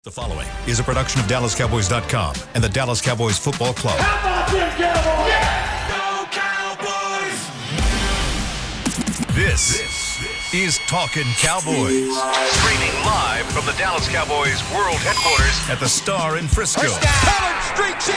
The following is a production of DallasCowboys.com and the Dallas Cowboys Football Club. How about them Cowboys? Yeah! Go Cowboys! This is Talkin Cowboys. Streaming live from the Dallas Cowboys World Headquarters at the Star in Frisco. Pollard streaks in.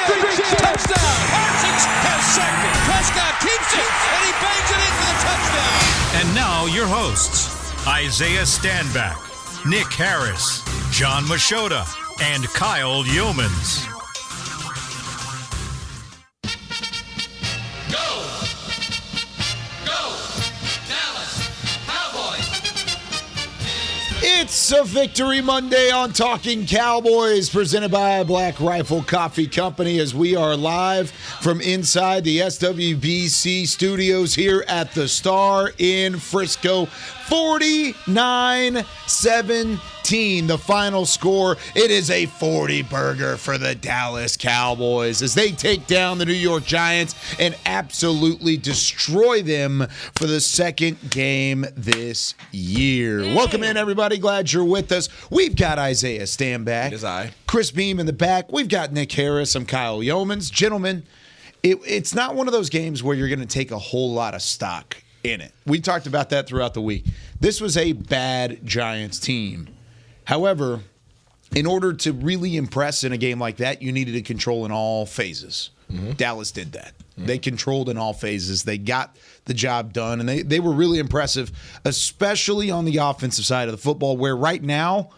Touchdown. Parsons has sacked it. Prescott keeps it, and he bangs it in for the touchdown. And now your hosts, Isaiah Stanback, Nick Harris, John Machota, and Kyle Yeomans. Go! Dallas Cowboys! It's a Victory Monday on Talking Cowboys, presented by Black Rifle Coffee Company, as we are live from inside the SWBC studios here at the Star in Frisco. 49-17, the final score. It is a 40-burger for the Dallas Cowboys as they take down the New York Giants and absolutely destroy them for the second game this year. Welcome in, everybody. Glad you're with us. We've got Isaiah Stanback. It is I. Chris Beam in the back. We've got Nick Harris. I'm Kyle Yeomans. Gentlemen, it's not one of those games where you're going to take a whole lot of stock in it. We talked about that throughout the week. This was a bad Giants team. However, in order to really impress in a game like that, you needed to control in all phases. Mm-hmm. Dallas did that. Mm-hmm. They controlled in all phases. They got the job done, and they were really impressive, especially on the offensive side of the football, where right now,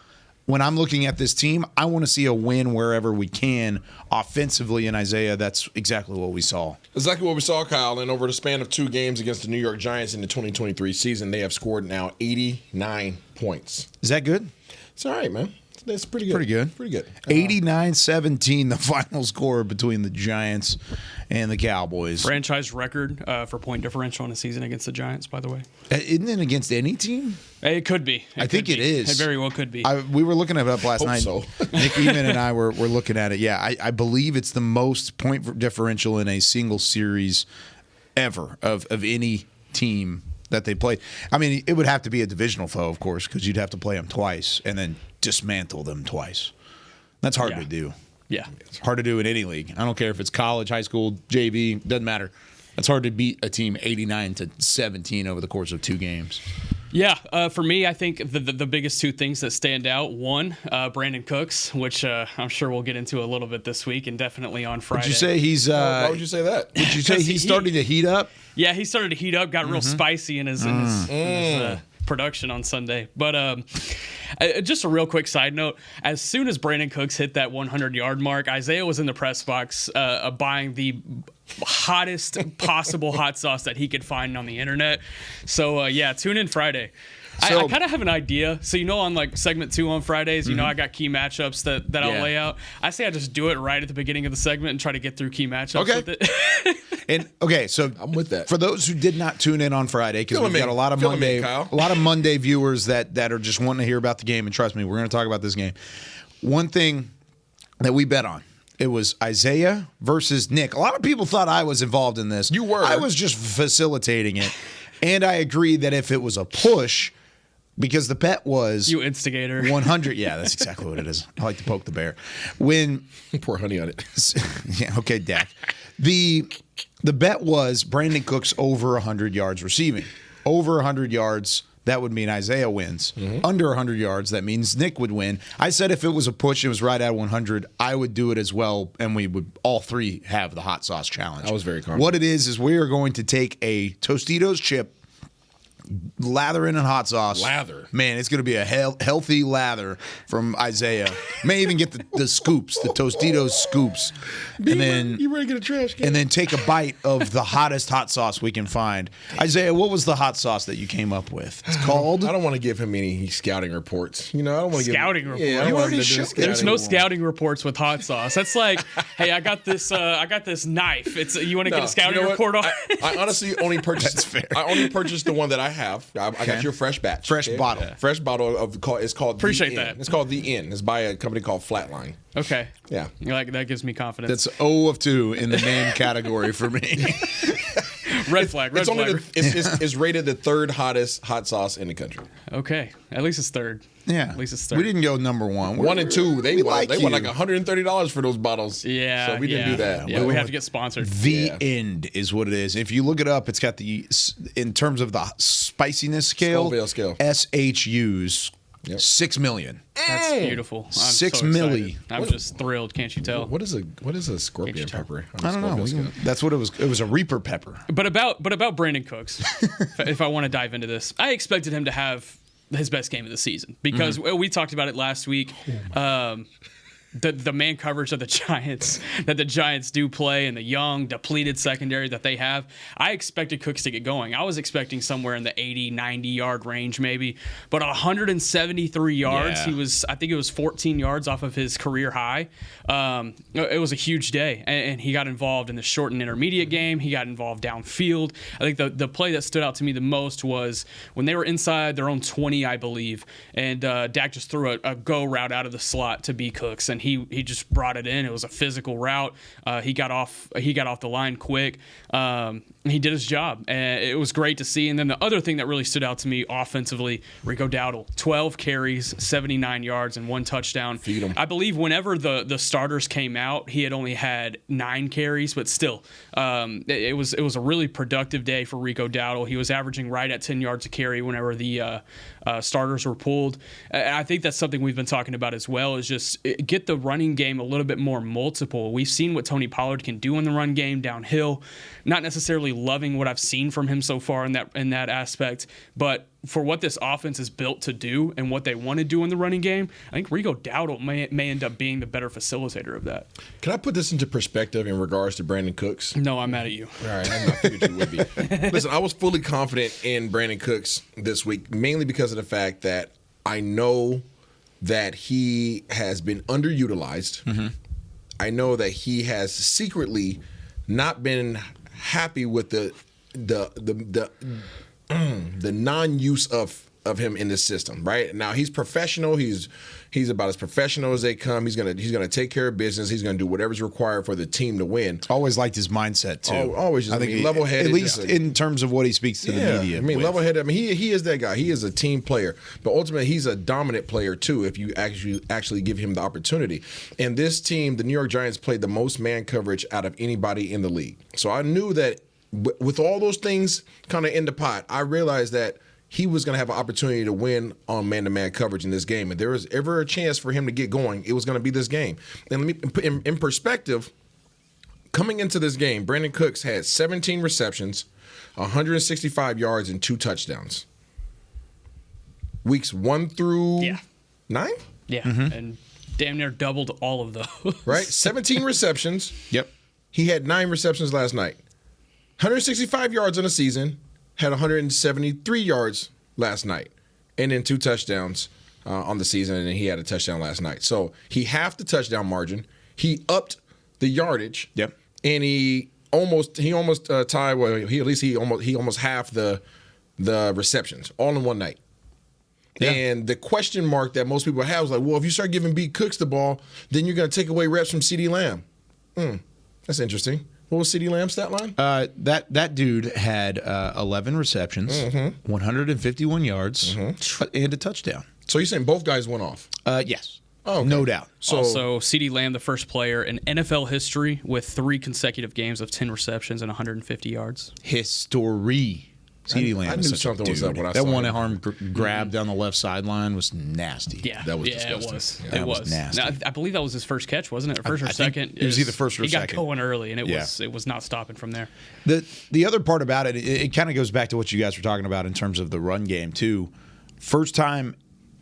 when I'm looking at this team, I want to see a win wherever we can offensively. And Isaiah, that's exactly what we saw. Exactly what we saw, Kyle. And over the span of 2 games against the New York Giants in the 2023 season, they have scored now 89 points. Is that good? It's all right, man. That's pretty good. Pretty good. 89-17, the final score between the Giants and the Cowboys. Franchise record for point differential in a season against the Giants, by the way. Isn't it against any team? It could be. I think it is. It very well could be. We were looking it up last night. So. Nick Eamon and I were looking at it. Yeah, I believe it's the most point differential in a single series ever of any team that they played. I mean, it would have to be a divisional foe, of course, because you'd have to play them twice and then dismantle them twice. That's hard to do. Yeah. It's hard to do in any league. I don't care if it's college, high school, JV, doesn't matter. It's hard to beat a team 89-17 over the course of 2 games. Yeah, for me, I think the biggest 2 things that stand out. One, Brandon Cooks, which I'm sure we'll get into a little bit this week and definitely on Friday. Would you say he's? Why would you say that? Would you say he's starting to heat up? Yeah, he started to heat up, got real spicy in his production on Sunday. But just a real quick side note, as soon as Brandon Cooks hit that 100-yard mark, Isaiah was in the press box buying the hottest possible hot sauce that he could find on the internet. So, yeah, tune in Friday. I kind of have an idea. So, on like segment 2 on Fridays, I got key matchups that I'll lay out. I say I just do it right at the beginning of the segment and try to get through key matchups with it. So I'm with that. For those who did not tune in on Friday, because we've got a lot of Monday viewers that are just wanting to hear about the game, and trust me, we're going to talk about this game. One thing that we bet on, it was Isaiah versus Nick. A lot of people thought I was involved in this. You were. I was just facilitating it, and I agreed that if it was a push, because the bet was you instigator 100. Yeah, that's exactly what it is. I like to poke the bear. Pour honey on it. Yeah, okay, Dak. The bet was Brandon Cooks over 100 yards receiving. Over 100 yards, that would mean Isaiah wins. Mm-hmm. Under 100 yards, that means Nick would win. I said if it was a push, it was right at 100, I would do it as well, and we would all 3 have the hot sauce challenge. I was very confident. What it is we are going to take a Tostitos chip, lather in hot sauce. Lather. Man, it's going to be a healthy lather from Isaiah. May even get the scoops, the Tostitos scoops. And then you ready to get a trash can? And then take a bite of the hottest hot sauce we can find. Isaiah, what was the hot sauce that you came up with? It's called? I don't want to give him any scouting reports. I don't want to scouting reports. Yeah, I don't want him to do There's no scouting reports with hot sauce. That's like, hey, I got this knife. You want to get a scouting report on? I honestly only purchased. That's fair. I only purchased the one that I have. I got you a fresh batch. Fresh bottle. Yeah. Fresh bottle of it's called. Appreciate The that. Inn. It's called The Inn. It's by a company called Flatline. Okay. Yeah. That gives me confidence. That's 0 of 2 in the name category for me. Red flag. It's rated the 3rd hottest hot sauce in the country. Okay. At least it's 3rd. Yeah. At least it's third. We didn't go number one. 1 and 2, they we won like you. $130 for those bottles. Yeah. So we didn't do that. Yeah, we have to get sponsored. The end is what it is. If you look it up, it's got in terms of the spiciness scale, Scoville scale. SHUs, 6 million. That's beautiful. I'm 6 so milli. excited. I'm just thrilled. Can't you tell? What is a scorpion pepper? I don't know. That's what it was. It was a Reaper pepper. But about Brandon Cooks, if I want to dive into this, I expected him to have his best game of the season because we talked about it last week. The man coverage of the Giants that the Giants do play and the young, depleted secondary that they have. I expected Cooks to get going. I was expecting somewhere in the 80, 90-yard range maybe. But 173 yards, Yeah. I think it was 14 yards off of his career high. It was a huge day. And he got involved in the short and intermediate game. He got involved downfield. I think the play that stood out to me the most was when they were inside their own 20, I believe. And Dak just threw a go route out of the slot to B. Cooks. And he just brought it in. It was a physical route. He got off the line quick. He did his job, and it was great to see. And then the other thing that really stood out to me offensively, Rico Dowdle, 12 carries, 79 yards, and 1 touchdown. Feed him. I believe whenever the starters came out, he had only had 9 carries, but still, it was a really productive day for Rico Dowdle. He was averaging right at 10 yards a carry whenever the starters were pulled. And I think that's something we've been talking about as well, is just get the running game a little bit more multiple. We've seen what Tony Pollard can do in the run game downhill. Not necessarily loving what I've seen from him so far in that aspect, but for what this offense is built to do and what they want to do in the running game, I think Rico Dowdle may end up being the better facilitator of that. Can I put this into perspective in regards to Brandon Cooks? No, I'm mad at you. All right, I figured you would be. Listen, I was fully confident in Brandon Cooks this week, mainly because of the fact that I know that he has been underutilized. Mm-hmm. I know that he has secretly not been happy with the non-use of him in this system. Right now, he's professional. He's about as professional as they come. He's gonna take care of business. He's gonna do whatever's required for the team to win. Always liked his mindset too. Always, just, I think level-headed. At least in terms of what he speaks to the media. I mean, level-headed. I mean, he is that guy. He is a team player, but ultimately, he's a dominant player too. If you actually give him the opportunity. And this team, the New York Giants, played the most man coverage out of anybody in the league. So I knew that with all those things kind of in the pot, I realized that he was going to have an opportunity to win on man-to-man coverage in this game. And there was ever a chance for him to get going, it was going to be this game. And let me put in perspective, coming into this game, Brandon Cooks had 17 receptions, 165 yards, and 2 touchdowns. Weeks 1 through 9? Yeah, and damn near doubled all of those. Right? 17 receptions. Yep. He had 9 receptions last night. 165 yards on the season. Had 173 yards last night, and then 2 touchdowns on the season, and then he had a touchdown last night. So he halved the touchdown margin. He upped the yardage. Yep. And he almost tied. Well, he almost halved the receptions all in one night. Yeah. And the question mark that most people have is like, well, if you start giving B. Cooks the ball, then you're going to take away reps from CeeDee Lamb. That's interesting. What was CeeDee Lamb's stat line? That dude had 11 receptions, 151 yards, and a touchdown. So you're saying both guys went off? Yes. Oh, okay. No doubt. So, also, CeeDee Lamb, the first player in NFL history with 3 consecutive games of 10 receptions and 150 yards. History. CeeDee Lamb. I knew something was up when I saw that one him. arm grab down the left sideline was nasty. Yeah, that was disgusting. disgusting. It was. Yeah, It was nasty. Now, I believe that was his first catch, wasn't it? First or I think second? it was either first or he second. He got going early, and Yeah. it was not stopping from there. The other part about it kind of goes back to what you guys were talking about in terms of the run game too. First time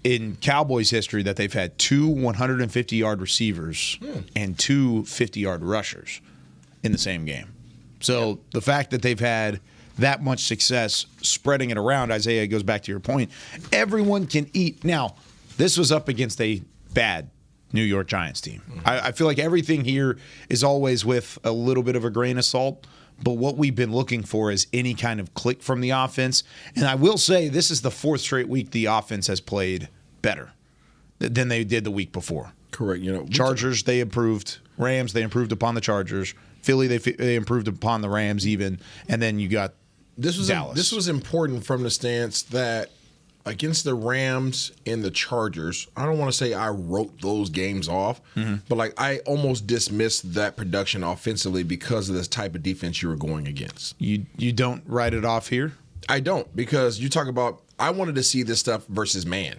in Cowboys history that they've had 2 150-yard receivers and 2 50-yard rushers in the same game. So the fact that they've had that much success spreading it around, Isaiah, goes back to your point. Everyone can eat. Now, this was up against a bad New York Giants team. I feel like everything here is always with a little bit of a grain of salt, but what we've been looking for is any kind of click from the offense. And I will say this is the 4th straight week the offense has played better than they did the week before. Correct. Chargers, they improved. Rams, they improved upon the Chargers. Philly, they improved upon the Rams even. And then you got Dallas. This was important from the stance that against the Rams and the Chargers, I don't want to say I wrote those games off, but like I almost dismissed that production offensively because of this type of defense you were going against. You don't write it off here? I don't, because you talk about, I wanted to see this stuff versus man.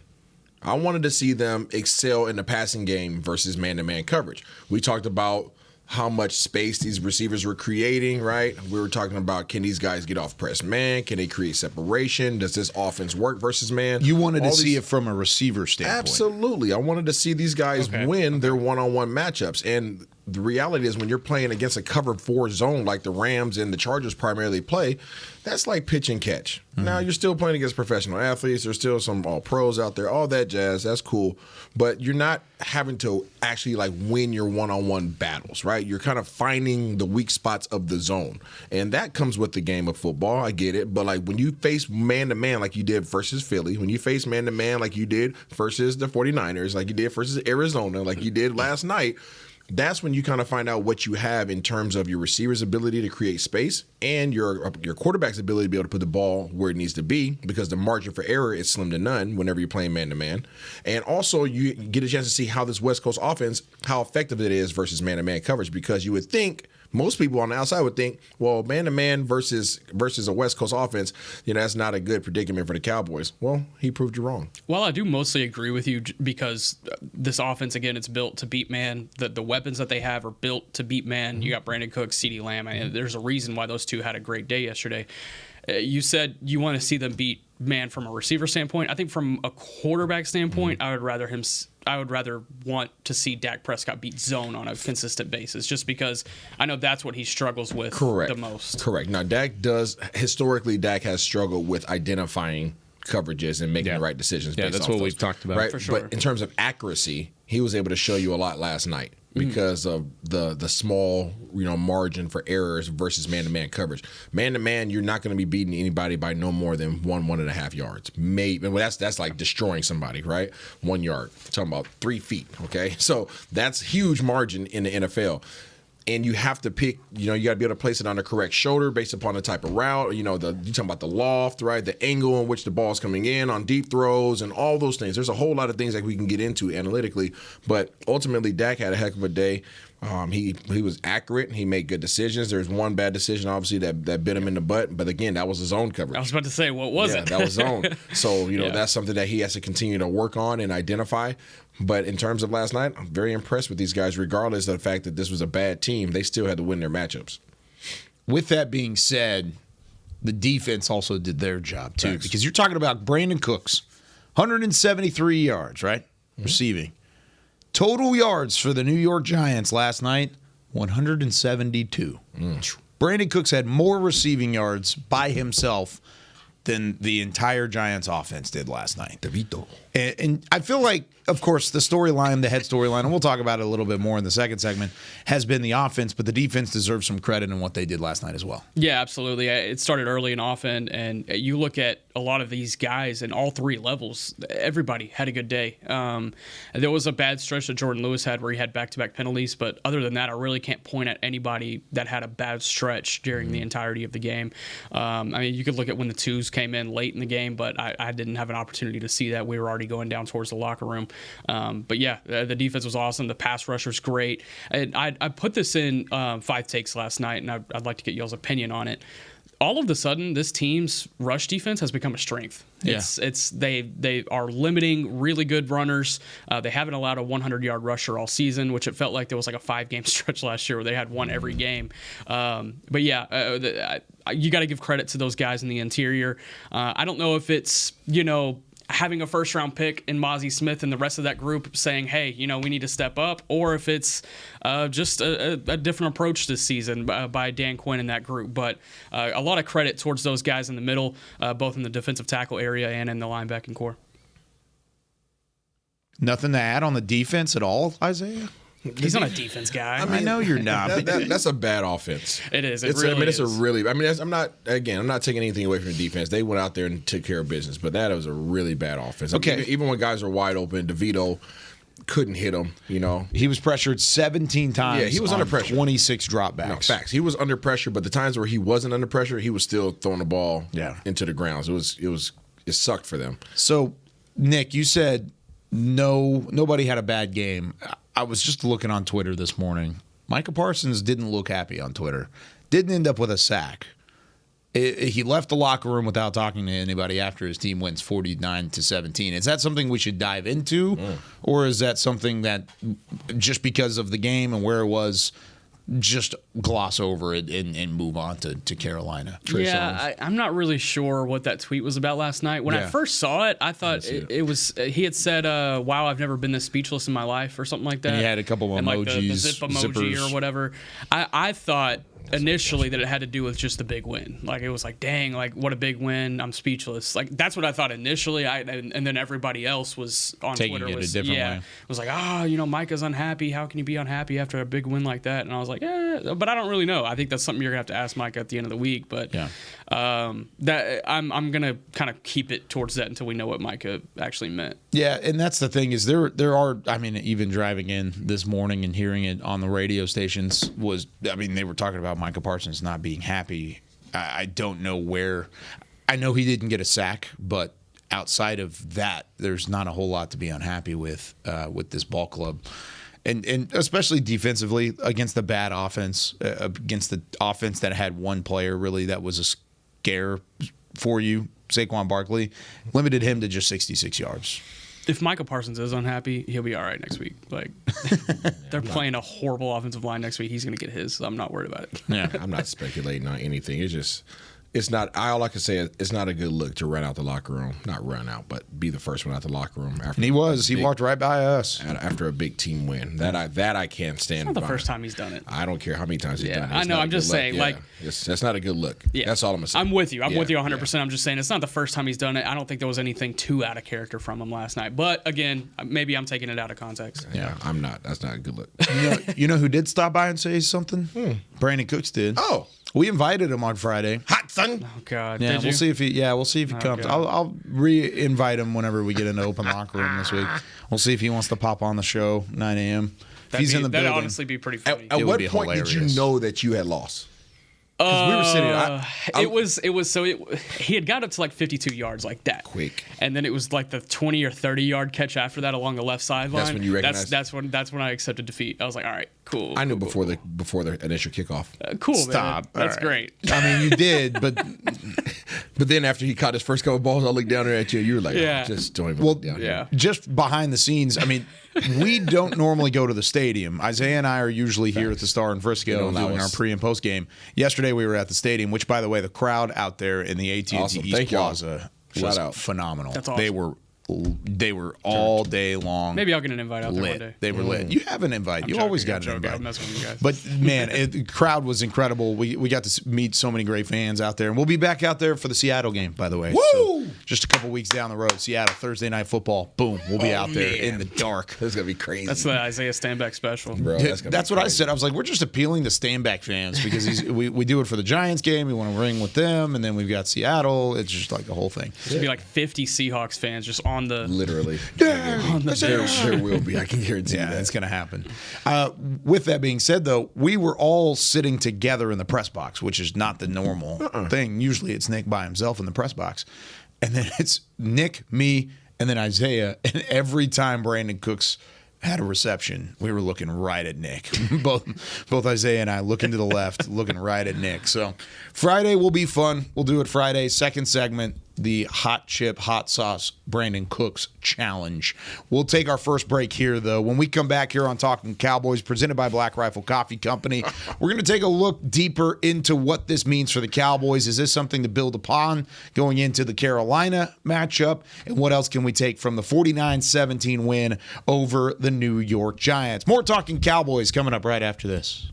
I wanted to see them excel in the passing game versus man-to-man coverage. We talked about how much space these receivers were creating, right? We were talking about, can these guys get off press man? Can they create separation? Does this offense work versus man? You wanted to see it from a receiver standpoint. Absolutely. I wanted to see these guys win their one-on-one matchups. And the reality is when you're playing against a cover 4 zone like the Rams and the Chargers primarily play, that's like pitch and catch. Now, you're still playing against professional athletes. There's still some all-pros out there, all that jazz. That's cool. But you're not having to actually like win your one-on-one battles, right? You're kind of finding the weak spots of the zone. And that comes with the game of football. I get it. But like when you face man-to-man like you did versus Philly, when you face man-to-man like you did versus the 49ers, like you did versus Arizona, like you did last night, that's when you kind of find out what you have in terms of your receiver's ability to create space and your quarterback's ability to be able to put the ball where it needs to be, because the margin for error is slim to none whenever you're playing man-to-man. And also you get a chance to see how this West Coast offense, how effective it is versus man-to-man coverage, because you would think, most people on the outside would think, well, man-to-man versus a West Coast offense, that's not a good predicament for the Cowboys. Well, he proved you wrong. Well, I do mostly agree with you because this offense, again, it's built to beat man. The weapons that they have are built to beat man. You got Brandon Cooks, CeeDee Lamb. There's a reason why those two had a great day yesterday. You said you want to see them beat man from a receiver standpoint. I think from a quarterback standpoint, I would rather want to see Dak Prescott beat zone on a consistent basis, just because I know that's what he struggles with the most. Correct. Now, Dak has struggled with identifying coverages and making the right decisions. Yeah, that's what we've talked about. Right? For sure. But in terms of accuracy, he was able to show you a lot last night because of the small margin for errors versus man-to-man coverage. Man-to-man, you're not going to be beating anybody by no more than 1.5 yards. Maybe that's like destroying somebody, right? 1 yard. Talking about 3 feet. Okay, so that's huge margin in the NFL. And you have to pick, you got to be able to place it on the correct shoulder based upon the type of route. You're talking about the loft, right? The angle in which the ball's coming in on deep throws and all those things. There's a whole lot of things that we can get into analytically. But ultimately, Dak had a heck of a day. He was accurate. He made good decisions. There's one bad decision, obviously, that bit him in the butt. But again, that was his own coverage. I was about to say, what was it? That was zone. So, that's something that he has to continue to work on and identify. But in terms of last night, I'm very impressed with these guys, regardless of the fact that this was a bad team. They still had to win their matchups. With that being said, the defense also did their job, too. Thanks. Because you're talking about Brandon Cooks, 173 yards, right? Receiving. Total yards for the New York Giants last night, 172. Brandon Cooks had more receiving yards by himself than the entire Giants offense did last night. DeVito. And I feel like, of course, the storyline, the head storyline, and we'll talk about it a little bit more in the second segment, has been the offense, but the defense deserves some credit in what they did last night as well. Yeah, absolutely. It started early and often, and you look at a lot of these guys in all 3 levels, everybody had a good day. There was a bad stretch that Jordan Lewis had where he had back-to-back penalties, but other than that, I really can't point at anybody that had a bad stretch during the entirety of the game. You could look at when the twos came in late in the game, but I didn't have an opportunity to see that. We were already going down towards the locker room. But yeah, the defense was awesome. The pass rush was great. And I put this in 5 takes last night, and I'd like to get y'all's opinion on it. All of a sudden, this team's rush defense has become a strength. Yeah. They are limiting really good runners. They haven't allowed a 100-yard rusher all season, which it felt like there was like a 5-game stretch last year where they had one every game. But yeah, you got to give credit to those guys in the interior. I don't know if it's having a first-round pick in Mozzie Smith and the rest of that group saying, hey, we need to step up, or if it's just a different approach this season by Dan Quinn and that group. But a lot of credit towards those guys in the middle, both in the defensive tackle area and in the linebacking core. Nothing to add on the defense at all, Isaiah? He's not a defense guy. I know you're not. That's a bad offense. It is. It's a really. I'm not taking anything away from the defense. They went out there and took care of business, but that was a really bad offense. Okay. Even when guys are wide open, DeVito couldn't hit him. He was pressured 17 times. Yeah, he was under pressure. 26 dropbacks. No, facts. He was under pressure, but the times where he wasn't under pressure, he was still throwing the ball into the grounds. It was sucked for them. So, Nick, you said nobody had a bad game. I was just looking on Twitter this morning. Micah Parsons didn't look happy on Twitter. Didn't end up with a sack. He left the locker room without talking to anybody after his team wins 49-17. Is that something we should dive into, or is that something that just because of the game and where it was, just gloss over it and move on to Carolina? I'm not really sure what that tweet was about last night. When I first saw it, I thought it was he had said, "Wow, I've never been this speechless in my life," or something like that. And he had a couple of emojis, like the zip emoji zippers. or whatever. I thought initially that it had to do with just the big win. Like, it was like, dang, like, what a big win. I'm speechless. Like, that's what I thought initially. And then everybody else was on taking Twitter it a different way. Was like, Micah's unhappy. How can you be unhappy after a big win like that? And I was like, but I don't really know. I think that's something you're gonna have to ask Micah at the end of the week. But that I'm gonna kind of keep it towards that until we know what Micah actually meant. Yeah, and that's the thing is there are, I mean, even driving in this morning and hearing it on the radio stations they were talking about Micah Parsons not being happy. I don't know where. I know he didn't get a sack, but outside of that, there's not a whole lot to be unhappy with this ball club. And especially defensively against the bad offense, against the offense that had one player really that was a scare for you, Saquon Barkley, limited him to just 66 yards. If Micah Parsons is unhappy, he'll be all right next week. Like, they're playing a horrible offensive line next week. He's going to get his, so I'm not worried about it. Yeah, I'm not speculating on anything. It's not. All I can say is it's not a good look to run out the locker room. Not run out, but be the first one out the locker room. After and he was. He walked right by us after a big team win. That I can't stand. It's not the first time he's done it. I don't care how many times he's done it. I know. I'm just saying, like, that's not a good look. Yeah, that's all I'm saying. I'm with you. I'm with you 100%. I'm just saying it's not the first time he's done it. I don't think there was anything too out of character from him last night. But again, maybe I'm taking it out of context. Yeah, I'm not. That's not a good look. You know who did stop by and say something? Brandon Cooks did. Oh. We invited him on Friday. Hot son. Oh God! Yeah, we'll see if he. Yeah, we'll see if he comes. I'll re-invite him whenever we get into open locker room this week. We'll see if he wants to pop on the show 9 a.m. If he's in the building, that'd honestly be pretty funny. At what be point did you hilarious. know that you had lost? Because we were sitting. He had got up to like 52 yards like that. Quick. And then it was like the 20 or 30 yard catch after that along the left sideline. That's when you recognized. That's when I accepted defeat. I was like, all right, cool. I knew before the initial kickoff. Cool. Stop. Man. That's great. I mean, you did, but then after he caught his first couple balls, I looked down there at you. You were like, just don't even look down here. Just behind the scenes, I mean, we don't normally go to the stadium. Isaiah and I are usually here at the Star in Frisco doing our pre and post game. Yesterday we were at the stadium, which, by the way, the crowd out there in the AT&T East Plaza was phenomenal. That's awesome. They were all day long. Maybe I'll get an invite out there one day. They were lit. You have an invite. You always got an invite. I'm messing with you guys. But man, the crowd was incredible. We got to meet so many great fans out there, and we'll be back out there for the Seattle game, by the way. Woo! So just a couple weeks down the road, Seattle Thursday Night Football. Boom, we'll be out there in the dark. That's gonna be crazy. That's the Isaiah Standback special, bro. That's what I said. I was like, we're just appealing to Standback fans because we do it for the Giants game. We want to ring with them, and then we've got Seattle. It's just like the whole thing. There'll be like 50 Seahawks fans just on the literally. There will be. I can guarantee that. It's going to happen. With that being said, though, we were all sitting together in the press box, which is not the normal thing. Usually it's Nick by himself in the press box. And then it's Nick, me, and then Isaiah. And every time Brandon Cooks had a reception, we were looking right at Nick. Both Isaiah and I looking to the left, looking right at Nick. So Friday will be fun. We'll do it Friday. Second segment, the hot chip, hot sauce Brandon Cooks challenge. We'll take our first break here, though. When we come back here on Talkin Cowboys, presented by Black Rifle Coffee Company, we're going to take a look deeper into what this means for the Cowboys. Is this something to build upon going into the Carolina matchup? And what else can we take from the 49-17 win over the New York Giants? More Talkin Cowboys coming up right after this.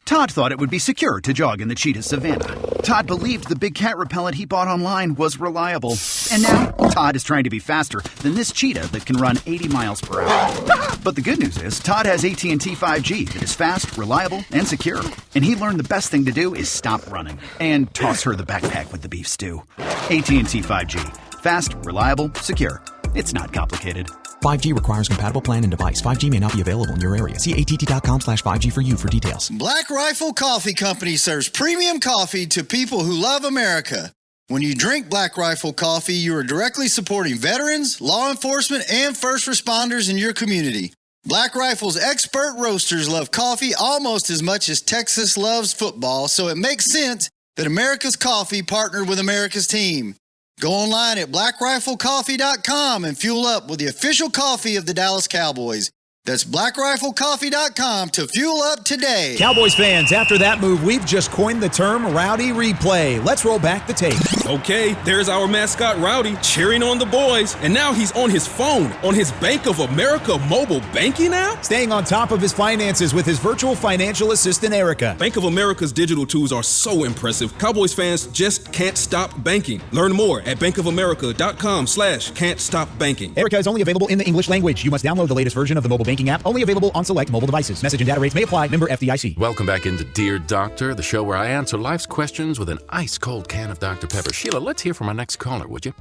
Todd thought it would be secure to jog in the cheetah savanna. Todd believed the big cat repellent he bought online was reliable. And now, Todd is trying to be faster than this cheetah that can run 80 miles per hour. But the good news is, Todd has AT&T 5G that is fast, reliable, and secure. And he learned the best thing to do is stop running and toss her the backpack with the beef stew. AT&T 5G. Fast, reliable, secure. It's not complicated. 5G requires compatible plan and device. 5G may not be available in your area. See att.com/5G for you for details. Black Rifle Coffee Company serves premium coffee to people who love America. When you drink Black Rifle coffee, you are directly supporting veterans, law enforcement, and first responders in your community. Black Rifle's expert roasters love coffee almost as much as Texas loves football, so it makes sense that America's Coffee partnered with America's team. Go online at blackriflecoffee.com and fuel up with the official coffee of the Dallas Cowboys. That's blackriflecoffee.com to fuel up today. Cowboys fans, after that move, we've just coined the term Rowdy Replay. Let's roll back the tape. Okay, there's our mascot Rowdy cheering on the boys. And now he's on his phone, on his Bank of America mobile banking app? Staying on top of his finances with his virtual financial assistant, Erica. Bank of America's digital tools are so impressive. Cowboys fans just can't stop banking. Learn more at bankofamerica.com/can't stop banking. Erica is only available in the English language. You must download the latest version of the mobile banking app, only available on select mobile devices. Message and data rates may apply. Member FDIC. Welcome back into Dear Doctor, the show where I answer life's questions with an ice-cold can of Dr. Pepper. Sheila, let's hear from our next caller, would you?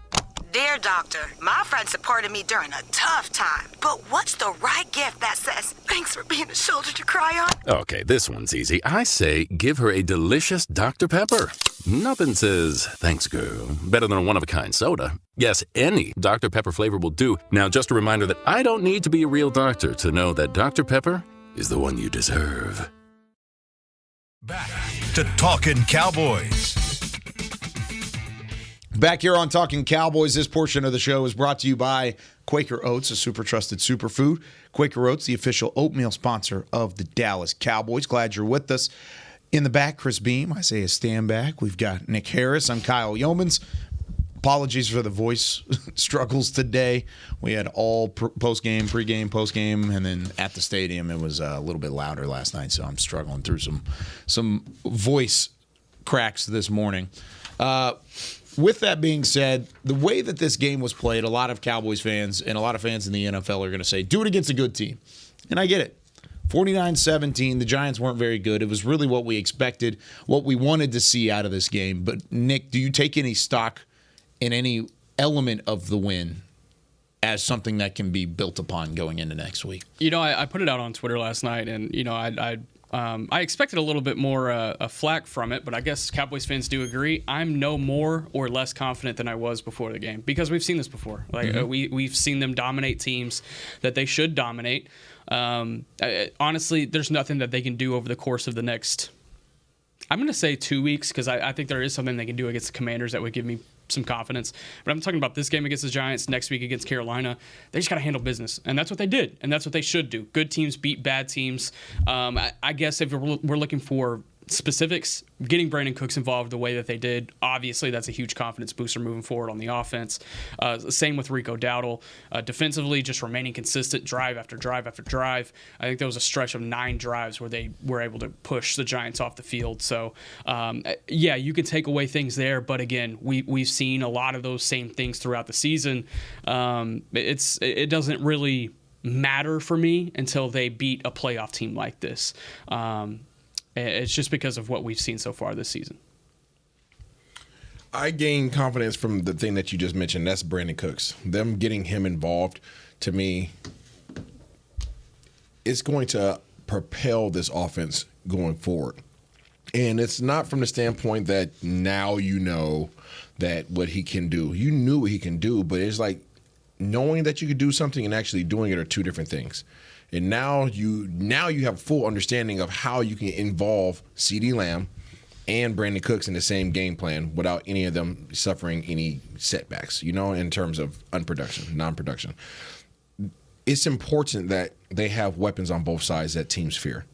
Dear Doctor, my friend supported me during a tough time, but what's the right gift that says, thanks for being a shoulder to cry on? Okay, this one's easy. I say give her a delicious Dr. Pepper. Nothing says, thanks, girl, better than a one-of-a-kind soda. Yes, any Dr. Pepper flavor will do. Now, just a reminder that I don't need to be a real doctor to know that Dr. Pepper is the one you deserve. Back to Talkin Cowboys. Back here on Talking Cowboys, this portion of the show is brought to you by Quaker Oats, a super trusted superfood. Quaker Oats, the official oatmeal sponsor of the Dallas Cowboys. Glad you're with us. In the back, Chris Beam, Isaiah Standback. We've got Nick Harris. I'm Kyle Yeomans. Apologies for the voice struggles today. We had all post-game, pre-game, post-game, and then at the stadium it was a little bit louder last night, so I'm struggling through some voice cracks this morning. With that being said, the way that this game was played, a lot of Cowboys fans and a lot of fans in the NFL are going to say, do it against a good team. And I get it. 49-17, the Giants weren't very good. It was really what we expected, what we wanted to see out of this game. But, Nick, do you take any stock in any element of the win as something that can be built upon going into next week? You know, I put it out on Twitter last night, and, you know, I expected a little bit more a flack from it, but I guess Cowboys fans do agree. I'm no more or less confident than I was before the game because we've seen this before. Like we've seen them dominate teams that they should dominate. Honestly, there's nothing that they can do over the course of the next, I'm going to say 2 weeks, because I think there is something they can do against the Commanders that would give me some confidence. But I'm talking about this game against the Giants, next week against Carolina. They just got to handle business, and that's what they did, and that's what they should do. Good teams beat bad teams. I guess if we're looking for specifics, getting Brandon Cooks involved the way that they did, obviously that's a huge confidence booster moving forward on the offense. Same with Rico Dowdle. Defensively, just remaining consistent drive after drive after drive. I think there was a stretch of 9 drives where they were able to push the Giants off the field. So, yeah, you could take away things there, but again, we've seen a lot of those same things throughout the season. It doesn't really matter for me until they beat a playoff team like this. It's just because of what we've seen so far this season. I gained confidence from the thing that you just mentioned. That's Brandon Cooks. Them getting him involved, to me, it's going to propel this offense going forward. And it's not from the standpoint that now you know that what he can do. You knew what he can do, but it's like knowing that you could do something and actually doing it are two different things. And now you have full understanding of how you can involve CeeDee Lamb and Brandon Cooks in the same game plan without any of them suffering any setbacks, in terms of non-production. It's important that they have weapons on both sides that teams fear.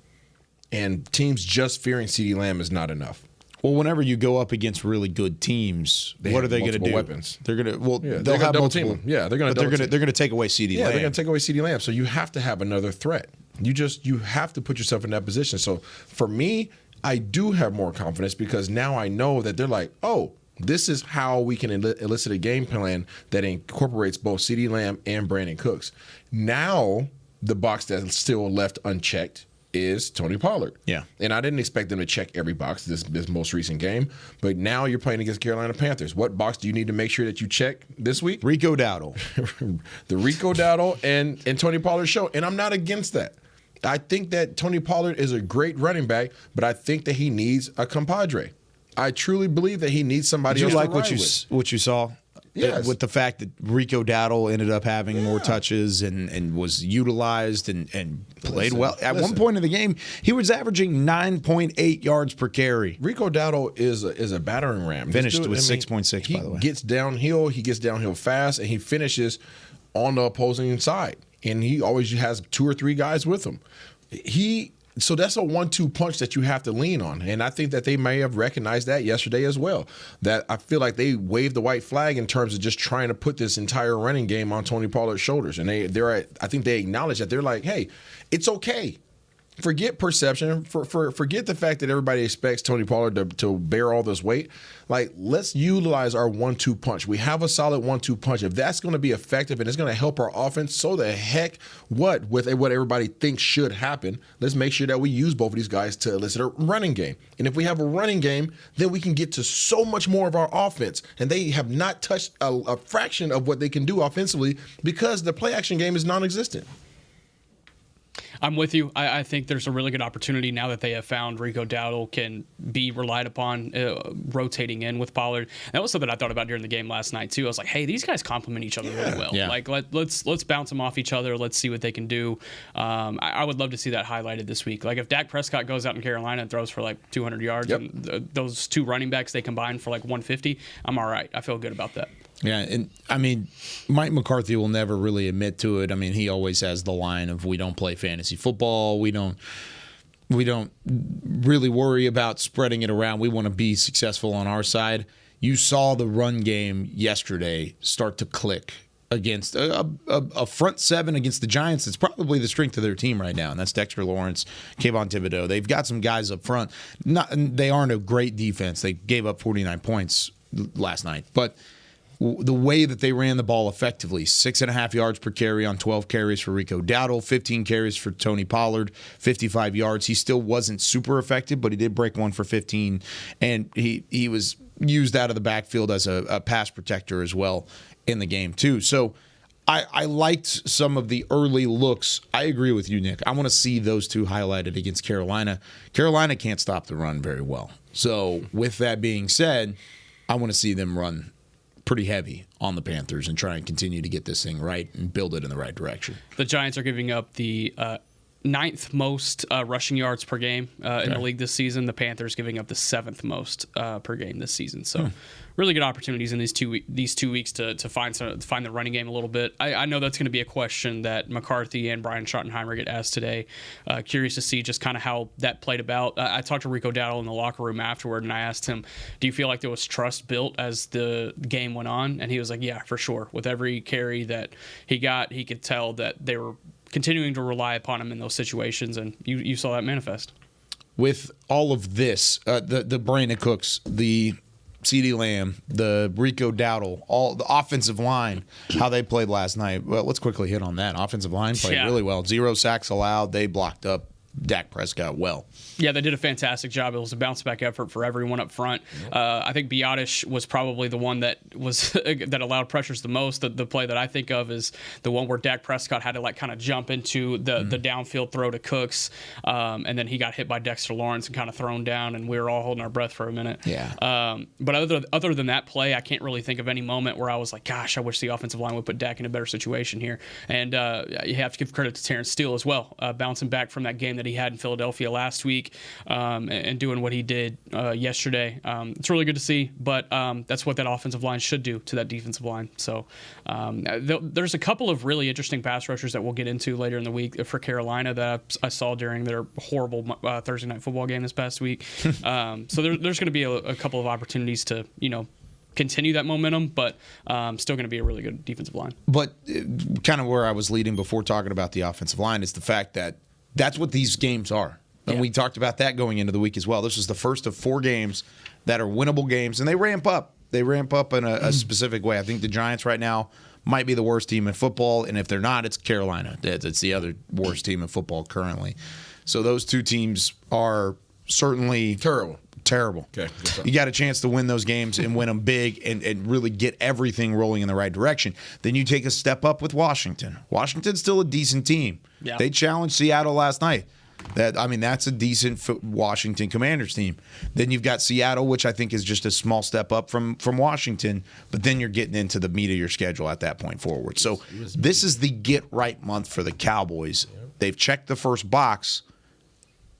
And teams just fearing CeeDee Lamb is not enough. Well, whenever you go up against really good teams, what are they going to do? Weapons. They're going to they'll have multiple team. Yeah, they're going to take away CeeDee Lamb. They're going to take away CeeDee Lamb. So you have to have another threat. You have to put yourself in that position. So for me, I do have more confidence because now I know that they're like, oh, this is how we can elicit a game plan that incorporates both CeeDee Lamb and Brandon Cooks. Now the box that's still left unchecked is Tony Pollard. Yeah. And I didn't expect them to check every box this most recent game, but now you're playing against Carolina Panthers. What box do you need to make sure that you check this week? Rico Dowdle. The Rico Dowdle and Tony Pollard show. And I'm not against that. I think that Tony Pollard is a great running back, but I think that he needs a compadre. I truly believe that he needs somebody Did else you like to ride with. what you saw? Yes. With the fact that Rico Dowdle ended up having more touches and was utilized and played well. At one point in the game, he was averaging 9.8 yards per carry. Rico Dowdle is a battering ram. Finished with 6.6, by the way. He gets downhill fast, and he finishes on the opposing side. And he always has 2 or 3 guys with him. So that's a 1-2 punch that you have to lean on. And I think that they may have recognized that yesterday as well. That I feel like they waved the white flag in terms of just trying to put this entire running game on Tony Pollard's shoulders. And I think they acknowledge that. They're like, hey, it's okay. Forget perception. Forget the fact that everybody expects Tony Pollard to bear all this weight. Like, let's utilize our 1-2 punch. We have a solid 1-2 punch. If that's going to be effective and it's going to help our offense, so the heck what everybody thinks should happen. Let's make sure that we use both of these guys to elicit a running game. And if we have a running game, then we can get to so much more of our offense. And they have not touched a fraction of what they can do offensively because the play action game is non-existent. I'm with you. I think there's a really good opportunity now that they have found Rico Dowdle can be relied upon rotating in with Pollard. That was something I thought about during the game last night too. I was like, hey, these guys complement each other really well. Yeah. Like let's bounce them off each other. Let's see what they can do. I would love to see that highlighted this week. Like if Dak Prescott goes out in Carolina and throws for like 200 yards, and those 2 running backs they combine for like 150, I'm all right. I feel good about that. Yeah, and I mean, Mike McCarthy will never really admit to it. I mean, he always has the line of we don't play fantasy football. We don't really worry about spreading it around. We want to be successful on our side. You saw the run game yesterday start to click against a front 7 against the Giants. It's probably the strength of their team right now, and that's Dexter Lawrence, Kayvon Thibodeau. They've got some guys up front. They aren't a great defense. They gave up 49 points last night, but the way that they ran the ball effectively, 6.5 yards per carry on 12 carries for Rico Dowdle, 15 carries for Tony Pollard, 55 yards. He still wasn't super effective, but he did break one for 15, and he was used out of the backfield as a pass protector as well in the game too. So I liked some of the early looks. I agree with you, Nick. I want to see those 2 highlighted against Carolina. Carolina can't stop the run very well. So with that being said, I want to see them run pretty heavy on the Panthers and try and continue to get this thing right and build it in the right direction. The Giants are giving up the 9th most rushing yards per game in the league this season. The Panthers giving up the 7th most per game this season. So really good opportunities in these 2 weeks to find the running game a little bit. I know that's going to be a question that McCarthy and Brian Schottenheimer get asked today. Curious to see just kind of how that played about. I talked to Rico Dowdle in the locker room afterward, and I asked him, do you feel like there was trust built as the game went on? And he was like, yeah, for sure. With every carry that he got, he could tell that they were continuing to rely upon him in those situations, and you saw that manifest. With all of this, the Brandon Cooks, the CeeDee Lamb, the Rico Dowdle, all the offensive line, how they played last night. Well, let's quickly hit on that. Offensive line played really well. 0 sacks allowed. They blocked up Dak Prescott well. Yeah, they did a fantastic job. It was a bounce-back effort for everyone up front. I think Biotish was probably the one that was that allowed pressures the most. The play that I think of is the one where Dak Prescott had to like kind of jump into the downfield throw to Cooks, and then he got hit by Dexter Lawrence and kind of thrown down, and we were all holding our breath for a minute. Yeah. But other than that play, I can't really think of any moment where I was like, gosh, I wish the offensive line would put Dak in a better situation here. And you have to give credit to Terrence Steele as well, bouncing back from that game that he had in Philadelphia last week. And doing what he did yesterday. It's really good to see, but that's what that offensive line should do to that defensive line. So there's a couple of really interesting pass rushers that we'll get into later in the week for Carolina that I saw during their horrible Thursday night football game this past week. So there's going to be a couple of opportunities to, continue that momentum, but still going to be a really good defensive line. But kind of where I was leading before talking about the offensive line is the fact that that's what these games are. And we talked about that going into the week as well. This is the first of 4 games that are winnable games, and they ramp up. They ramp up in a specific way. I think the Giants right now might be the worst team in football, and if they're not, it's Carolina. It's the other worst team in football currently. So those 2 teams are certainly terrible. Okay. You got a chance to win those games and win them big and really get everything rolling in the right direction. Then you take a step up with Washington. Washington's still a decent team. Yeah. They challenged Seattle last night. That's a decent Washington Commanders team. Then you've got Seattle, which I think is just a small step up from Washington, but then you're getting into the meat of your schedule at that point forward. So this is the get-right month for the Cowboys. They've checked the first box.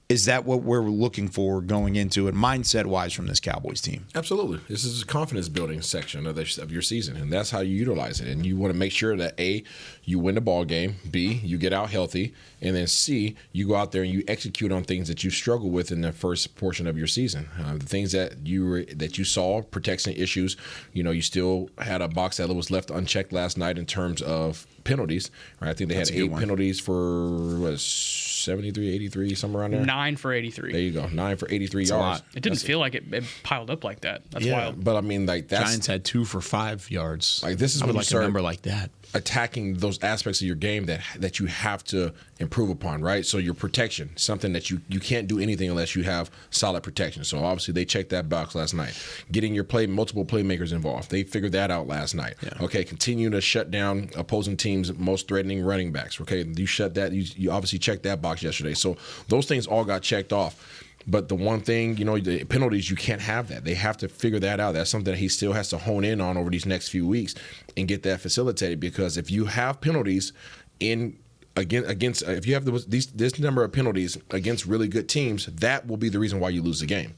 Is that what we're looking for going into it, mindset-wise, from this Cowboys team? Absolutely. This is a confidence-building section of your season, and that's how you utilize it. And you want to make sure that, A, you win the ball game, B, you get out healthy, and then C, you go out there and you execute on things that you struggle with in the first portion of your season. The things that you saw, protection issues, you still had a box that was left unchecked last night in terms of penalties. Right? I think they had 8 penalties for 73, 83, somewhere around there. 9 for 83. There you go. 9 for 83 yards. It didn't feel like it piled up like that. That's wild. But I mean, that's Giants had 2 for 5 yards. This is I would like a number like that. Attacking those aspects of your game that you have to improve upon, right? So your protection, something that you can't do anything unless you have solid protection. So obviously they checked that box last night. Getting your multiple playmakers involved. They figured that out last night. Yeah. Okay, continue to shut down opposing teams' most threatening running backs. Okay, you shut that. You obviously checked that box yesterday. So those things all got checked off. But the one thing, the penalties, you can't have that. They have to figure that out. That's something that he still has to hone in on over these next few weeks and get that facilitated. Because if you have penalties against if you have this number of penalties against really good teams, that will be the reason why you lose the game,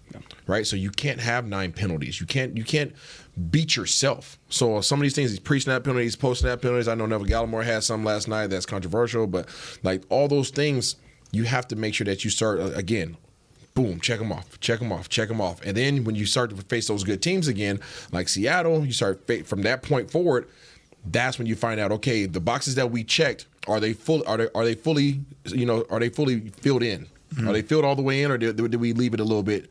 right? So you can't have 9 penalties. You can't beat yourself. So some of these things, these pre-snap penalties, post-snap penalties. I know Neville Gallimore had some last night that's controversial, but like all those things, you have to make sure that you start again. Boom, check them off. And then when you start to face those good teams again, like Seattle, you start from that point forward, that's when you find out, okay, the boxes that we checked, are they fully filled in? Mm-hmm. Are they filled all the way in, or did we leave it a little bit,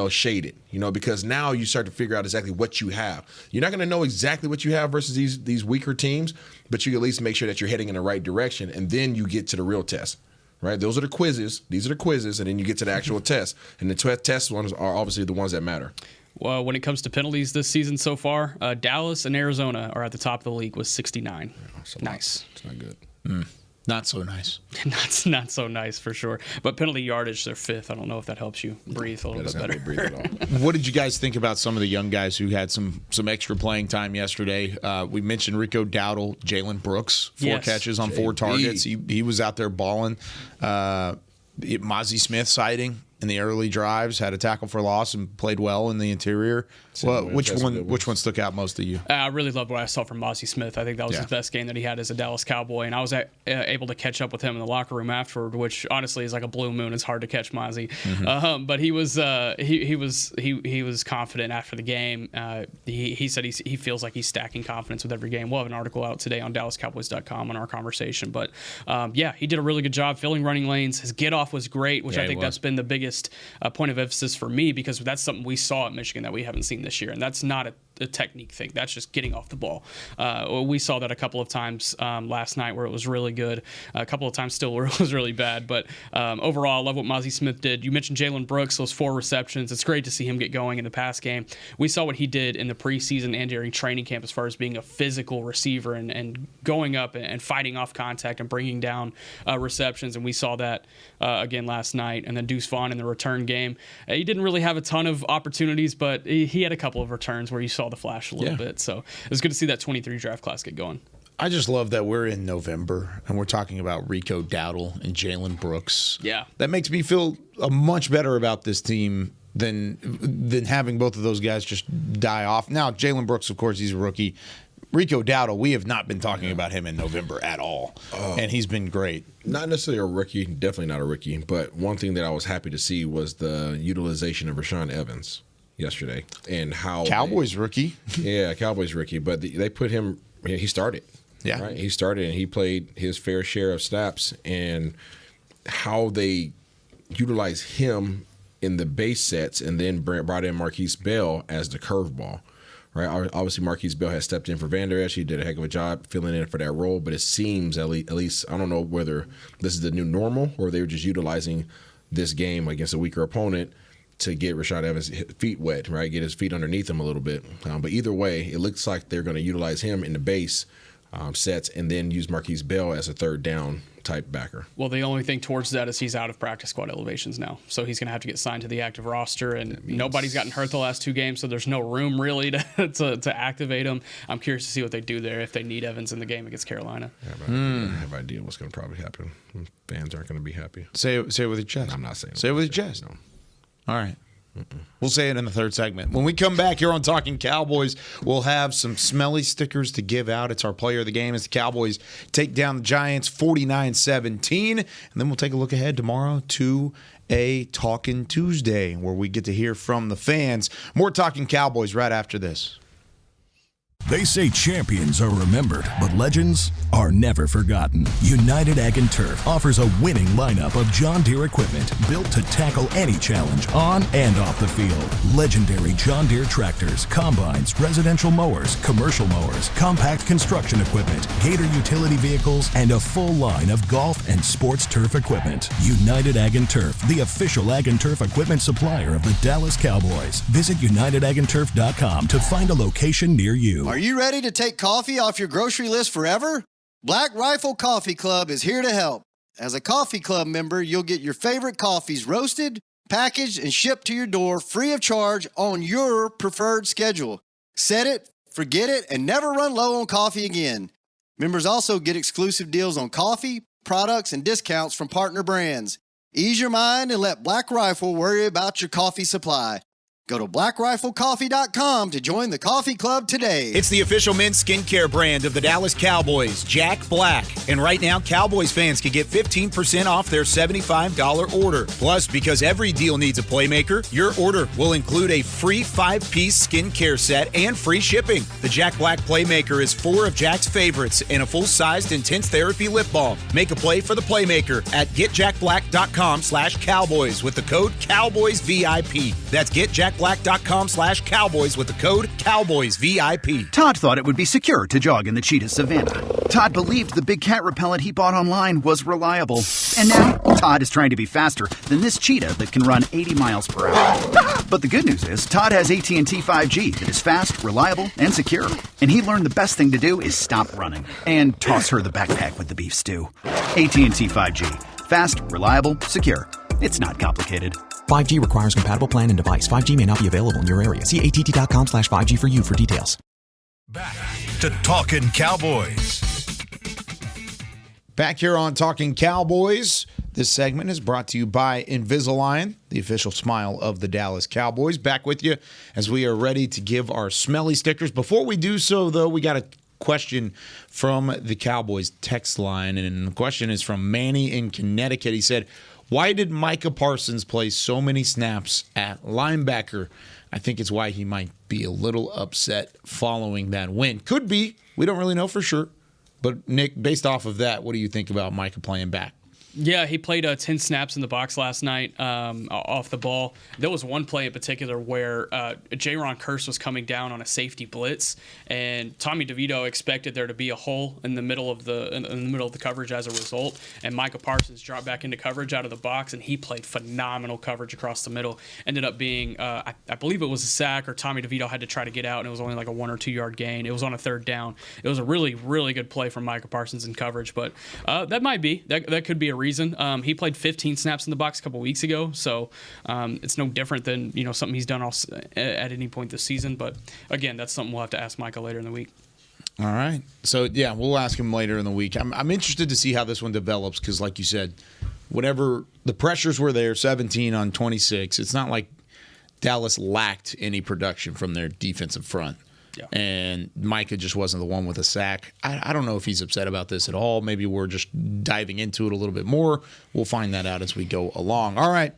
shaded? Because now you start to figure out exactly what you have. You're not going to know exactly what you have versus these weaker teams, but you at least make sure that you're heading in the right direction, and then you get to the real test. Right, those are the quizzes. These are the quizzes, and then you get to the actual test. And the test ones are obviously the ones that matter. Well, when it comes to penalties this season so far, Dallas and Arizona are at the top of the league with 69. Nice. It's not good. Not so nice. Not so nice for sure. But penalty yardage, they're 5th. I don't know if that helps you breathe a little bit better. Breathe at all. What did you guys think about some of the young guys who had some extra playing time yesterday? We mentioned Rico Dowdle, Jalen Brooks, 4 catches on 4 targets. He was out there balling. Mozzie Smith sighting in the early drives, had a tackle for loss and played well in the interior. Well, which one stuck out most to you? I really loved what I saw from Mozzie Smith. I think that was his best game that he had as a Dallas Cowboy, and I was able to catch up with him in the locker room afterward, which honestly is like a blue moon. It's hard to catch Mozzie, but he was confident after the game. He said he feels like he's stacking confidence with every game. We'll have an article out today on DallasCowboys.com on our conversation, but he did a really good job filling running lanes. His get off was great, which I think that's been the biggest point of emphasis for me, because that's something we saw at Michigan that we haven't seen this year, and that's not a technique thing. That's just getting off the ball. We saw that a couple of times last night where it was really good. A couple of times still where it was really bad. But overall, I love what Mozzie Smith did. You mentioned Jalen Brooks, those 4 receptions. It's great to see him get going in the pass game. We saw what he did in the preseason and during training camp as far as being a physical receiver and going up and fighting off contact and bringing down receptions. And we saw that again last night. And then Deuce Vaughn in the return game. He didn't really have a ton of opportunities, but he had a couple of returns where you saw the flash a little bit. So it was good to see that 23 draft class get going. I just love that we're in November and we're talking about Rico Dowdle and Jalen Brooks. Yeah. That makes me feel much better about this team than having both of those guys just die off. Now, Jalen Brooks, of course, he's a rookie. Rico Dowdle, we have not been talking about him in November at all, and he's been great. Not necessarily a rookie, definitely not a rookie, but one thing that I was happy to see was the utilization of Rashaan Evans yesterday and how Cowboys rookie. Yeah, Cowboys rookie, but they put him. He started. Yeah, right? He started and he played his fair share of snaps, and how they utilize him in the base sets, and then brought in Marquise Bell as the curveball. Right, obviously Marquise Bell has stepped in for Van Der Esch. He did a heck of a job filling in for that role, but it seems at least I don't know whether this is the new normal or they were just utilizing this game against a weaker opponent to get Rashaan Evans' feet wet, right? Get his feet underneath him a little bit. But either way, it looks like they're going to utilize him in the base sets, and then use Marquise Bell as a third down type backer. Well, the only thing towards that is he's out of practice squad elevations now. So he's going to have to get signed to the active roster, and nobody's gotten hurt the last 2 games, so there's no room really to activate him. I'm curious to see what they do there if they need Evans in the game against Carolina. I have an idea what's going to probably happen. Fans aren't going to be happy. Say it with your chest. I'm not saying Say it with your chest. No. All right. We'll say it in the third segment. When we come back here on Talking Cowboys, we'll have some smelly stickers to give out. It's our player of the game as the Cowboys take down the Giants 49-17. And then we'll take a look ahead tomorrow to a Talkin' Tuesday where we get to hear from the fans. More Talking Cowboys right after this. They say champions are remembered, but legends are never forgotten. United Ag & Turf offers a winning lineup of John Deere equipment built to tackle any challenge on and off the field. Legendary John Deere tractors, combines, residential mowers, commercial mowers, compact construction equipment, Gator utility vehicles, and a full line of golf and sports turf equipment. United Ag & Turf, the official Ag & Turf equipment supplier of the Dallas Cowboys. Visit UnitedAgAndTurf.com to find a location near you. Are you ready to take coffee off your grocery list forever? Black Rifle Coffee Club is here to help. As a coffee club member, you'll get your favorite coffees roasted, packaged, and shipped to your door free of charge on your preferred schedule. Set it, forget it, and never run low on coffee again. Members also get exclusive deals on coffee, products, and discounts from partner brands. Ease your mind and let Black Rifle worry about your coffee supply. Go to blackriflecoffee.com to join the coffee club today. It's the official men's skincare brand of the Dallas Cowboys, Jack Black. And right now, Cowboys fans can get 15% off their $75 order. Plus, because every deal needs a playmaker, your order will include a free 5-piece skincare set and free shipping. The Jack Black Playmaker is 4 of Jack's favorites and a full-sized intense therapy lip balm. Make a play for the Playmaker at getjackblack.com/Cowboys with the code CowboysVIP. That's getjackblack.com/Cowboys with the code CowboysVIP. Todd thought it would be secure to jog in the cheetah savanna. Todd believed the big cat repellent he bought online was reliable. And now, Todd is trying to be faster than this cheetah that can run 80 miles per hour. But the good news is, Todd has AT&T 5G that is fast, reliable, and secure. And he learned the best thing to do is stop running and toss her the backpack with the beef stew. AT&T 5G. Fast, reliable, secure. It's not complicated. 5G requires compatible plan and device. 5G may not be available in your area. See att.com/5G for you for details. Back to Talkin' Cowboys. Back here on Talking Cowboys, this segment is brought to you by Invisalign, the official smile of the Dallas Cowboys. Back with you as we are ready to give our smelly stickers. Before we do so, though, we got a question from the Cowboys text line, and the question is from Manny in Connecticut. He said, why did Micah Parsons play so many snaps at linebacker? I think it's why he might be a little upset following that win. Could be. We don't really know for sure. But, Nick, based off of that, what do you think about Micah playing back? Yeah, he played 10 snaps in the box last night off the ball. There was one play in particular where Jaron Kearse was coming down on a safety blitz, and Tommy DeVito expected there to be a hole in the middle of the coverage as a result. And Micah Parsons dropped back into coverage out of the box, and he played phenomenal coverage across the middle. Ended up being, I believe it was a sack, or Tommy DeVito had to try to get out, and it was only like a 1 or 2 yard gain. It was on a third down. It was a really, really good play from Micah Parsons in coverage, but that could be a reason. He played 15 snaps in the box a couple weeks ago, so it's no different than something he's done at any point this season. But again, that's something we'll have to ask Micah later in the week. All right. So, yeah, we'll ask him later in the week. I'm interested to see how this one develops because, like you said, whatever the pressures were there, 17 on 26, it's not like Dallas lacked any production from their defensive front. Yeah. And Micah just wasn't the one with a sack. I don't know if he's upset about this at all. Maybe we're just diving into it a little bit more. We'll find that out as we go along. All right,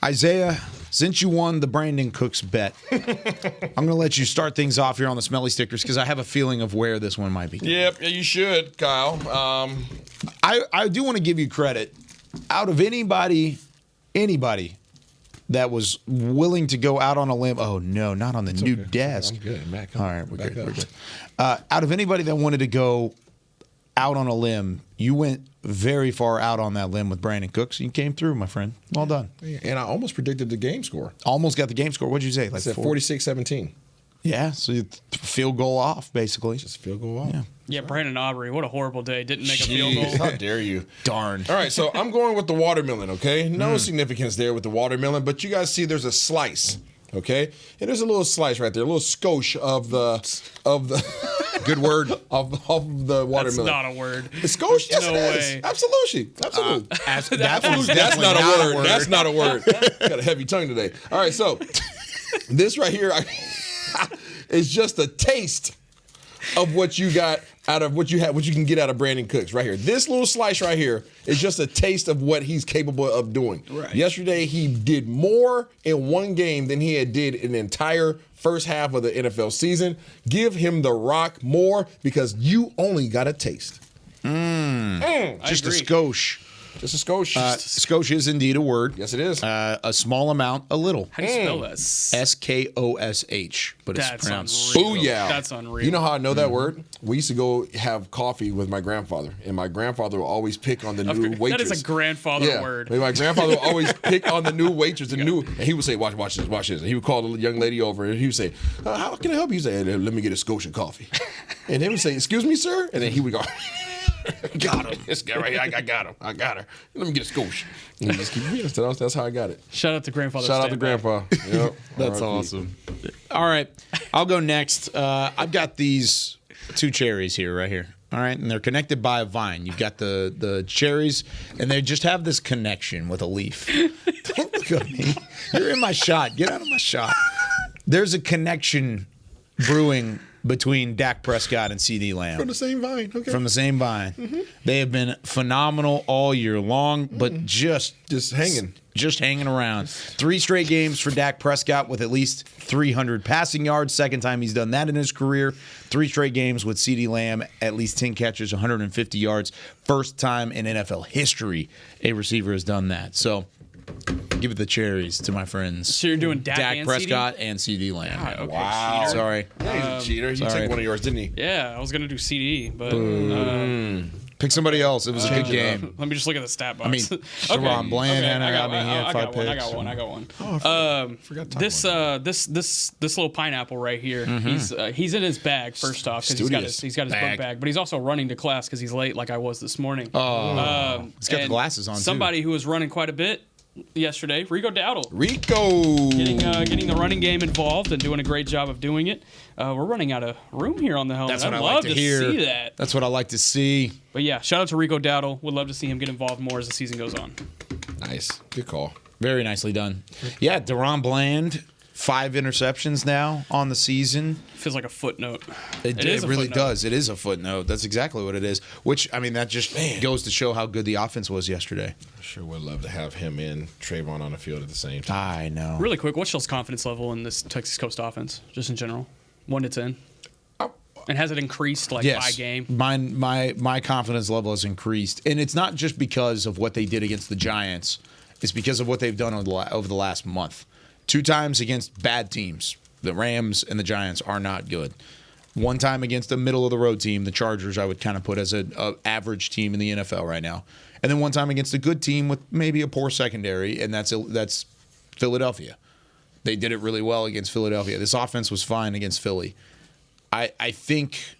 Isaiah, since you won the Brandon Cooks bet, I'm going to let you start things off here on the smelly stickers because I have a feeling of where this one might be. Yep, you should, Kyle. I do want to give you credit. Out of anybody that was willing to go out on a limb. Oh, no, not on the new desk. I'm good, Matt. All right, we're good. We're good. Out of anybody that wanted to go out on a limb, you went very far out on that limb with Brandon Cooks. You came through, my friend. Well done. And I almost predicted the game score. Almost got the game score. What'd you say? I said 46-17. Yeah, so you field goal off, basically. Just field goal off. Yeah, Brandon Aubrey, what a horrible day. Didn't make a field goal. How dare you? Darn. All right, so I'm going with the watermelon, okay? No significance there with the watermelon, but you guys see there's a slice, okay? And there's a little slice right there, a little skosh of the good word of the watermelon. That's not a word. The skosh, yes, No it is. way. Absolutely. That's not a word. That's not a word. Got a heavy tongue today. All right, so this right here is just a taste of what you got out of what you can get out of Brandon Cooks right here. This little slice right here is just a taste of what he's capable of doing. Right. Yesterday, he did more in one game than he did in the entire first half of the NFL season. Give him the rock more because you only got a taste. Just a skosh. Just a skosh. Skosh is indeed a word. Yes, it is. A small amount, a little. How do you spell that? Skosh, but it's That's pronounced unreal. Booyah. That's unreal. You know how I know that word? We used to go have coffee with my grandfather, and my grandfather would always pick on the new waitress. That is a grandfather word. My grandfather would always pick on the new waitress, and he would say, watch this. And he would call the young lady over, and he would say, how can I help you? He would say, let me get a Scotia coffee. And they would say, excuse me, sir? And then he would go, got him. This guy right here, I got him. I got her. Let me get a Scotia. And he just keep reading. That's how I got it. Shout out to grandfather. Shout out to grandpa. Yep. That's awesome. All right, I'll go next. I've got these 2 cherries here, right here. All right, and they're connected by a vine. You've got the cherries, and they just have this connection with a leaf. Don't look at me. You're in my shot. Get out of my shot. There's a connection brewing between Dak Prescott and CeeDee Lamb. From the same vine. Okay. From the same vine. Mm-hmm. They have been phenomenal all year long, but just hanging. Just hanging around. 3 straight games for Dak Prescott with at least 300 passing yards. Second time he's done that in his career. 3 straight games with CeeDee Lamb, at least 10 catches, 150 yards. First time in NFL history a receiver has done that. So give it the cherries to my friends. So you're doing Dak and Prescott and CeeDee Lamb. God, okay, wow. cheater. Sorry. Yeah, he's a cheater. He took one of yours, didn't he? Yeah, I was going to do CD, but... Pick somebody else. It was a good game. Let me just look at the stat box. I mean, Sharon Bland had I 5 picks. I got one. Oh, forgot to talk this little pineapple right here. He's in his bag first off because he's got his book bag, but he's also running to class because he's late like I was this morning. He's got the glasses on. Somebody who was running quite a bit yesterday, Rico Dowdle. Rico getting the running game involved and doing a great job of doing it. We're running out of room here on the helmet. That's what I'd I love like to hear. See that. That's what I like to see. But yeah, shout out to Rico Dowdle. Would love to see him get involved more as the season goes on. Nice. Good call. Very nicely done. Yeah, Deron Bland, 5 interceptions now on the season. Feels like a footnote. It really does. It is a footnote. That's exactly what it is. Which, I mean, that just goes to show how good the offense was yesterday. I sure would love to have him and Trayvon on the field at the same time. I know. Really quick, what's y'all's confidence level in this Texas Coast offense, just in general? 1 to 10? And has it increased by game? My confidence level has increased. And it's not just because of what they did against the Giants. It's because of what they've done over the last month. 2 times against bad teams. The Rams and the Giants are not good. 1 time against a middle-of-the-road team, the Chargers, I would kind of put as an average team in the NFL right now. And then 1 time against a good team with maybe a poor secondary, and that's Philadelphia. They did it really well against Philadelphia. This offense was fine against Philly. I think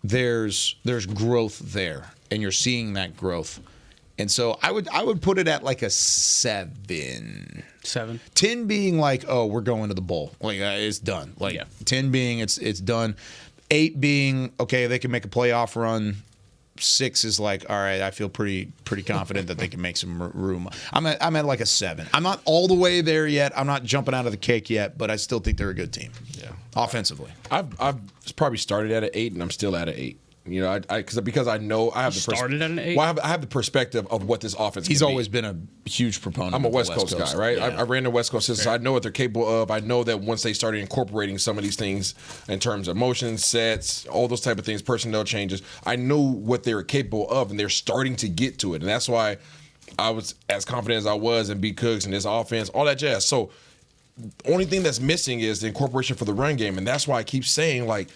there's growth there, and you're seeing that growth. And so I would put it at like a 7. 10 being like, oh, we're going to the bowl. Like it's done. Like 10 being it's done. 8 being okay, they can make a playoff run. 6 is like, all right, I feel pretty confident that they can make some room. I'm at like a 7. I'm not all the way there yet. I'm not jumping out of the cake yet, but I still think they're a good team. Yeah, offensively. I've probably started at an 8, and I'm still at an 8. You know, because I know I have the started at an 8. Well, I have the perspective of what this offense. He's always been a huge proponent. I'm a West of Coast guy, right? Yeah. I ran the West Coast system, so I know what they're capable of. I know that once they started incorporating some of these things in terms of motion sets, all those type of things, personnel changes, I know what they were capable of, and they're starting to get to it, and that's why I was as confident as I was in B. Cooks and this offense, all that jazz. So, the only thing that's missing is the incorporation for the run game, and that's why I keep saying like.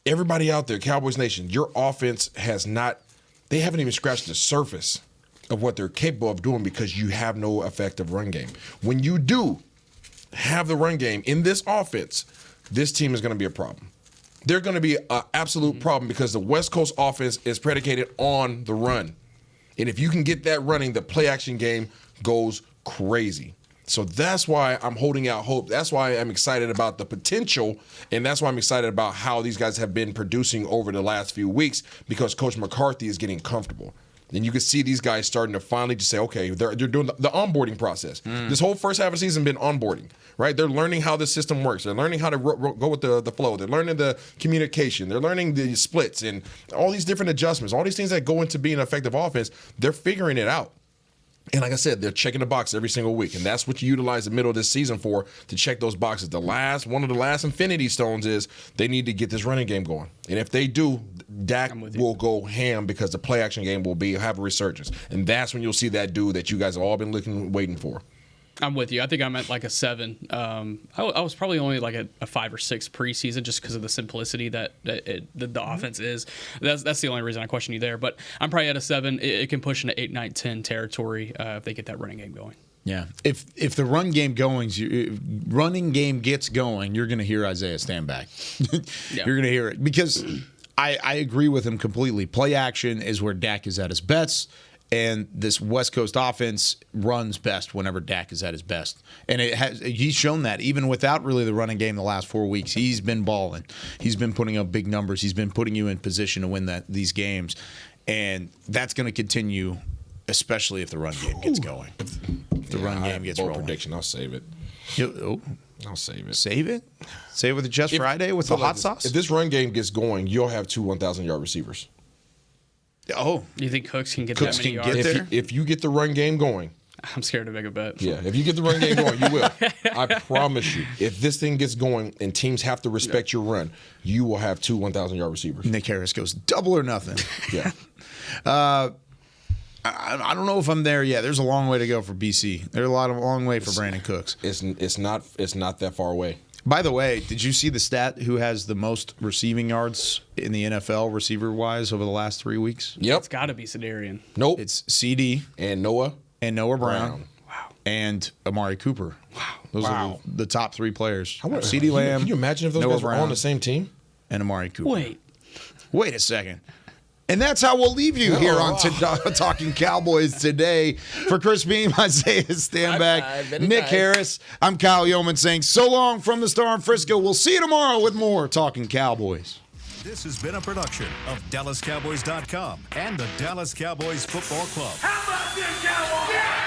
Everybody out there, Cowboys Nation, your offense they haven't even scratched the surface of what they're capable of doing because you have no effective run game. When you do have the run game in this offense, this team is going to be a problem. They're going to be an absolute problem because the West Coast offense is predicated on the run. And if you can get that running, the play action game goes crazy. So that's why I'm holding out hope. That's why I'm excited about the potential, and that's why I'm excited about how these guys have been producing over the last few weeks because Coach McCarthy is getting comfortable. And you can see these guys starting to finally just say, okay, they're doing the onboarding process. This whole first half of the season been onboarding, right? They're learning how the system works. They're learning how to go with the flow. They're learning the communication. They're learning the splits and all these different adjustments, all these things that go into being an effective offense. They're figuring it out. And like I said, they're checking the box every single week. And that's what you utilize the middle of this season for, to check those boxes. One of the last infinity stones is they need to get this running game going. And if they do, Dak will go ham because the play action game will have a resurgence. And that's when you'll see that dude that you guys have all been waiting for. I'm with you. I think I'm at like a 7. I was probably only like a 5 or 6 preseason just because of the simplicity that the offense is. That's the only reason I question you there. But I'm probably at a 7. It can push into 8, 9, 10 territory if they get that running game going. Yeah. If the running game gets going, you're going to hear Isaiah stand back. You're going to hear it because I agree with him completely. Play action is where Dak is at his best. And this West Coast offense runs best whenever Dak is at his best. And he's shown that even without really the running game the last 4 weeks. He's been balling. He's been putting up big numbers. He's been putting you in position to win these games. And that's going to continue, especially if the run game gets going. If the run game gets rolling. Prediction, I'll save it. I'll save it. Save it? Save it with the Just Friday with the hot sauce? If this run game gets going, you'll have 2 1,000-yard receivers. Oh, you think Cooks can get that many yards? If you get the run game going, I'm scared to make a bet. Yeah, if you get the run game going, you will. I promise you. If this thing gets going and teams have to respect your run, you will have 2 1,000-yard receivers. Nick Harris goes double or nothing. Yeah. I don't know if I'm there yet. There's a long way to go for BC. There's a long way for Brandon Cooks. It's not that far away. By the way, did you see the stat who has the most receiving yards in the NFL receiver-wise over the last 3 weeks? Yep. It's got to be Sedarian. Nope. It's CD. And Noah. And Noah Brown. Wow. And Amari Cooper. Wow. Those are the top 3 players. CD Lamb. Can you imagine if those guys were all on the same team? And Amari Cooper. Wait a second. And that's how we'll leave you here on Talking Cowboys today. For Chris Beam, Isaiah Stanback, Nick Harris, I'm Kyle Yeoman saying so long from the Star in Frisco. We'll see you tomorrow with more Talking Cowboys. This has been a production of DallasCowboys.com and the Dallas Cowboys Football Club. How about this, Cowboys? Yeah!